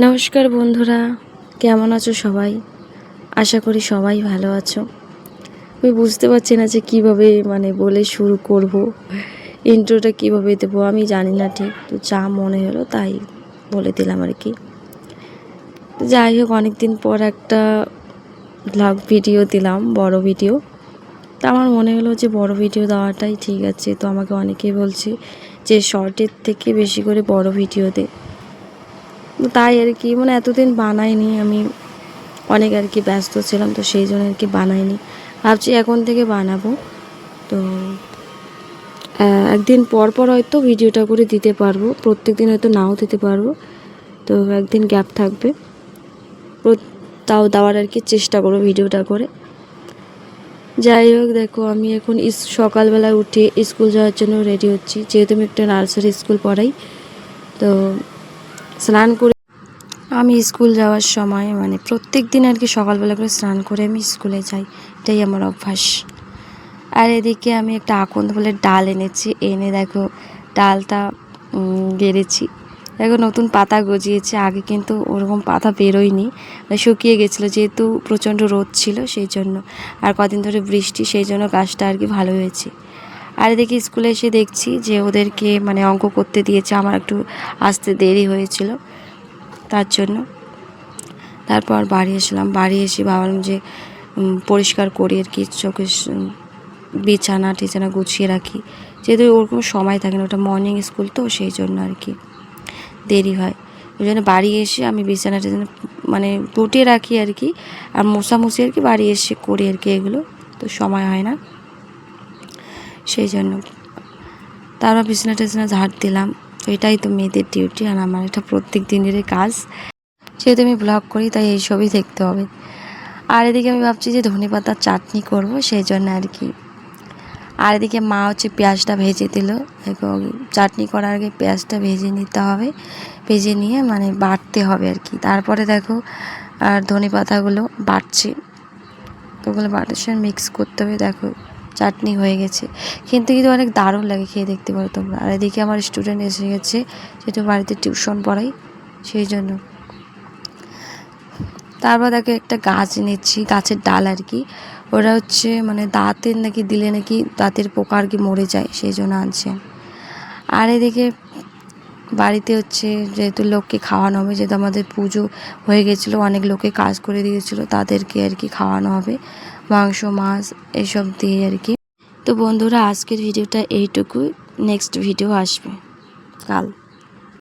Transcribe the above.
নমস্কার বন্ধুরা, কেমন আছো সবাই? আশা করি সবাই ভালো আছো। আমি বুঝতে পারছি না যে কীভাবে বলে শুরু করব, ইন্ট্রোটা কীভাবে দেবো আমি জানি না ঠিক। তো যা মনে হলো তাই বলে দিলাম আর কি। যাই হোক, অনেক দিন পর একটা ব্লগ ভিডিও দিলাম, বড় ভিডিও। তা আমার মনে হলো যে বড় ভিডিও দেওয়াটাই ঠিক আছে। তো আমাকে অনেকেই বলছে যে শর্টের থেকে বেশি করে বড় ভিডিও দে। তাই আর কি, এতদিন বানাইনি আমি, অনেক আর কি ব্যস্ত ছিলাম, তো সেই জন্য আর কি বানাইনি। ভাবছি এখন থেকে বানাবো। তো একদিন পর পর হয়তো ভিডিওটা করে দিতে পারবো, প্রত্যেক দিন হয়তো নাও দিতে পারবো। তো একদিন গ্যাপ থাকবে, তাও দেওয়ার আর কি চেষ্টা করবো ভিডিওটা করে। যাই হোক, দেখো আমি এখন সকালবেলায় উঠে স্কুল যাওয়ার জন্য রেডি হচ্ছি, যেহেতু আমি একটা নার্সারি স্কুল পড়াই। তো স্নান করে আমি স্কুল যাওয়ার সময় প্রত্যেক দিন আর কি সকালবেলা করে স্নান করে আমি স্কুলে যাই, এটাই আমার অভ্যাস। আর এদিকে আমি একটা আকন্দ ফুলের ডাল এনেছি, এনে দেখো ডালটা গেড়েছি। দেখো নতুন পাতা গজিয়েছে, আগে কিন্তু ওরকম পাতা বেরোয়নি, শুকিয়ে গেছিলো যেহেতু প্রচণ্ড রোদ ছিল সেই জন্য, আর কদিন ধরে বৃষ্টি, সেই জন্য গাছটা আর কি ভালো হয়েছে। আর এদিকে স্কুলে এসে দেখছি যে ওদেরকে অঙ্ক করতে দিয়েছে, আমার একটু আসতে দেরি হয়েছিল তার জন্য। তারপর বাড়ি আসলাম, বাড়ি এসে ভাবলাম যে পরিষ্কার করি আর কি, চোখের বিছানা টিছানা গুছিয়ে রাখি, যেহেতু ওরকম সময় থাকে না, ওটা মর্নিং স্কুল তো সেই জন্য আর কি দেরি হয়। ওই জন্য বাড়ি এসে আমি বিছানা টিছানা গুটিয়ে রাখি আর কি, আর মশামশি আর কি বাড়ি এসে করি আর কি, এগুলো তো সময় হয় না সেই জন্য। তারপর বিছানা টিছানা ঝাড় দিলাম। তো এটাই তো মেয়েদের ডিউটি, আর আমার এটা প্রত্যেক দিনেরই কাজ, যেহেতু আমি ব্লগ করি তাই এইসবই দেখতে হবে। আর এদিকে আমি ভাবছি যে ধনেপাতার চাটনি করব, সেই জন্য আর কি। আর এদিকে মা হচ্ছে পেঁয়াজটা ভেজে দিল। চাটনি করার আগে পেঁয়াজটা ভেজে নিতে হবে, ভেজে নিয়ে বাটতে হবে আর কি। তারপরে দেখো আর ধনেপাতাগুলো বাটছি, তো ওগুলো বাটার সঙ্গে মিক্স করতে হবে। দেখো চাটনি হয়ে গেছে, কিন্তু অনেক দারুণ লাগে, খেয়ে দেখতে পারো তোমরা। আর এদিকে আমার স্টুডেন্ট এসে গেছে, যেহেতু বাড়িতে টিউশন পড়াই সেই জন্য। তারপর দেখো একটা গাছ নিচ্ছি, গাছের ডাল আর কি, ওরা হচ্ছে দাঁতের নাকি দিলে নাকি দাঁতের পোকা আর কি মরে যায়, সেই জন্য আনছে। আর এদিকে বাড়িতে হচ্ছে যেহেতু লোককে খাওয়ানো হবে, যেহেতু আমাদের পুজো হয়ে গেছিলো, অনেক লোকে কাজ করে দিয়েছিলো, তাদেরকে আর কি খাওয়ানো হবে মাংস মাছ এসব দিয়ে আর কি। তো বন্ধুরা, আজকের ভিডিওটা এইটুকুই, নেক্সট ভিডিও আসবে কাল।